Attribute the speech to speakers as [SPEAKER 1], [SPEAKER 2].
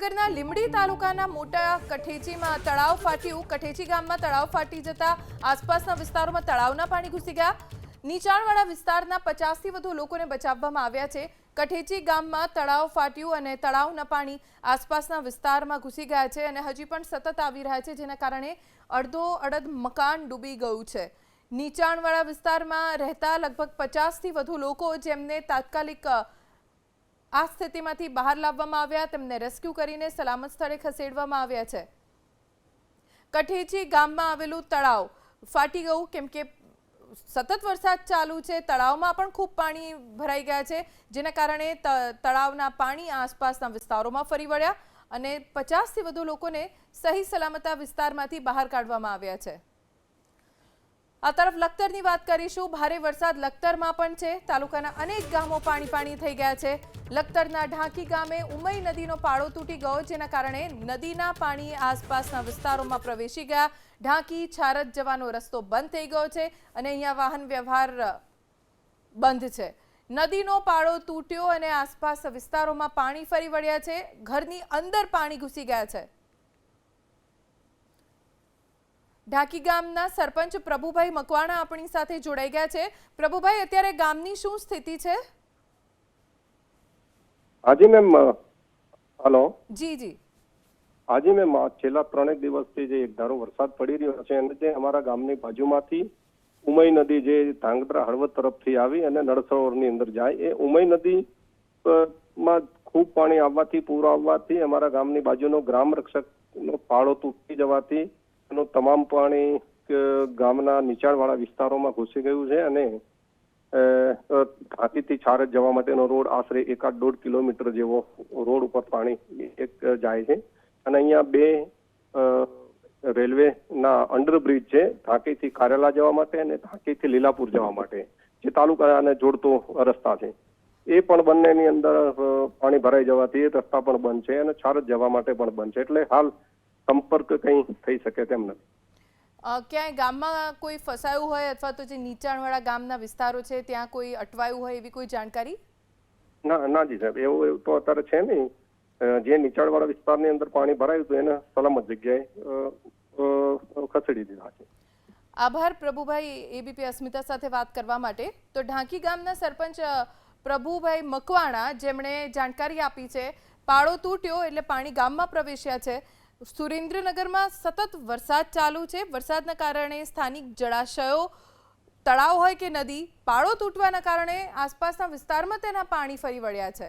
[SPEAKER 1] સુરેન્દ્રનગરના લીંબડી તાલુકાના મોટા કઠેચીમાં તળાવ ફાટ્યું। કઠેચી ગામમાં તળાવ ફાટી જતા આસપાસના વિસ્તારોમાં તળાવના પાણી ઘૂસી ગયા। નીચાણવાળા વિસ્તારના 50થી વધુ લોકોને બચાવવામાં આવ્યા છે। કઠેચી ગામમાં તળાવ ફાટ્યું અને તળાવના પાણી આસપાસના વિસ્તારમાં ઘૂસી ગયા છે અને હજી પણ સતત આવી રહ્યા છે, જેના કારણે અડધોઅડધ મકાન ડૂબી ગયું છે। નીચાણવાળા વિસ્તારમાં રહેતા લગભગ 50થી વધુ લોકો જેમને તાત્કાલિક આ સ્થિતિમાંથી બહાર લાવવામાં આવ્યા, તેમને રેસ્ક્યુ કરીને સલામત સ્થળે ખસેડવામાં આવ્યા છે। કઠેચી ગામમાં આવેલું તળાવ ફાટી ગયું કેમ કે સતત વરસાદ ચાલુ છે। તળાવમાં પણ ખૂબ પાણી ભરાઈ ગયા છે, જેના કારણે તળાવના પાણી આસપાસના વિસ્તારોમાં ફરી વળ્યા અને 50થી વધુ લોકોને સહી સલામત વિસ્તારમાંથી બહાર કાઢવામાં આવ્યા છે। આ તરફ લખતરની વાત કરીશું। ભારે વરસાદ લખતરમાં પણ છે। તાલુકાના અનેક ગામો પાણી થઈ ગયા છે। લખતરના ઢાંકી ગામે ઉમઈ નદીનો પાળો તૂટી ગયો, જેના કારણે નદીના પાણી આસપાસના વિસ્તારોમાં પ્રવેશી ગયા। ઢાંકી છારજ જવાનો રસ્તો બંધ થઈ ગયો છે અને અહીંયા વાહન વ્યવહાર બંધ છે। નદીનો પાળો તૂટ્યો અને આસપાસ વિસ્તારોમાં પાણી ફરી વળ્યા છે। ઘરની અંદર પાણી ઘૂસી ગયા છે। ઢાંકી ગામના સરપંચ પ્રભુભાઈ મકવાણા આપણી સાથે જોડાઈ ગયા છે। પ્રભુભાઈ, અત્યારે ગામની શું સ્થિતિ છે?
[SPEAKER 2] હાજી મેમ, હેલો।
[SPEAKER 1] જી જી।
[SPEAKER 2] હાજી મેમ, છેલ્લા 3 દિવસથી જે એકધારો વરસાદ પડી રહ્યો છે અને જે અમારા ગામની બાજુમાંથી ઉમઈ નદી જે ધાંગધ્રા હળવદ તરફથી આવી અને નળ સરોવરની અંદર જાય, એ ઉમઈ નદી માં ખૂબ પાણી આવવાથી, પૂર આવવાથી અમારા ગામની બાજુનો ગ્રામ રક્ષકનો પાળો તૂટી જવાથી એનું તમામ પાણી ગામના નીચાણવાળા વિસ્તારોમાં ઘૂસી ગયું છે અને ઢાંકીથી છારજ જવા માટેનો રોડ આશરે 1.5 કિલોમીટર જેવો રોડ ઉપર પાણી જાય છે અને અહીંયા 2 રેલવેના અંડરબ્રિજ છે, ઢાંકીથી કારેલા જવા માટે અને ઢાંકીથી લીલાપુર જવા માટે, જે તાલુકાને જોડતો રસ્તા છે, એ પણ બંનેની અંદર પાણી ભરાઈ જવાથી એ રસ્તા પણ બંધ છે અને છારજ જવા માટે પણ બંધ છે, એટલે હાલ સંપર્ક કંઈ થઈ શકે તેમ નથી।
[SPEAKER 1] ક્યાંય ગામમાં કોઈ ફસાયું હોય અથવા તો જે નીચાણવાળા ગામના વિસ્તારો છે ત્યાં કોઈ અટવાયું હોય એવી કોઈ જાણકારી? ના
[SPEAKER 2] જી સાહેબ, એવું તો અત્યારે છે નહીં। જે નીચાણવાળા વિસ્તારની અંદર પાણી ભરાયું હતું એને સલામત જગ્યાએ ખસેડી દીધા છે।
[SPEAKER 1] આભાર પ્રભુભાઈ એબીપી અસ્મિતા સાથે વાત કરવા માટે। તો ઢાંકી ગામના સરપંચ પ્રભુભાઈ મકવાણા જેમણે જાણકારી આપી છે, પાળો તૂટ્યો એટલે પાણી ગામમાં પ્રવેશ્યા છે। સુરેન્દ્રનગરમાં સતત વરસાદ ચાલુ છે। વરસાદના કારણે સ્થાનિક જળાશયો, તળાવ હોય કે નદી, પાળો તૂટવાના કારણે આસપાસના વિસ્તારમાં તેના પાણી ફરી વળ્યા છે।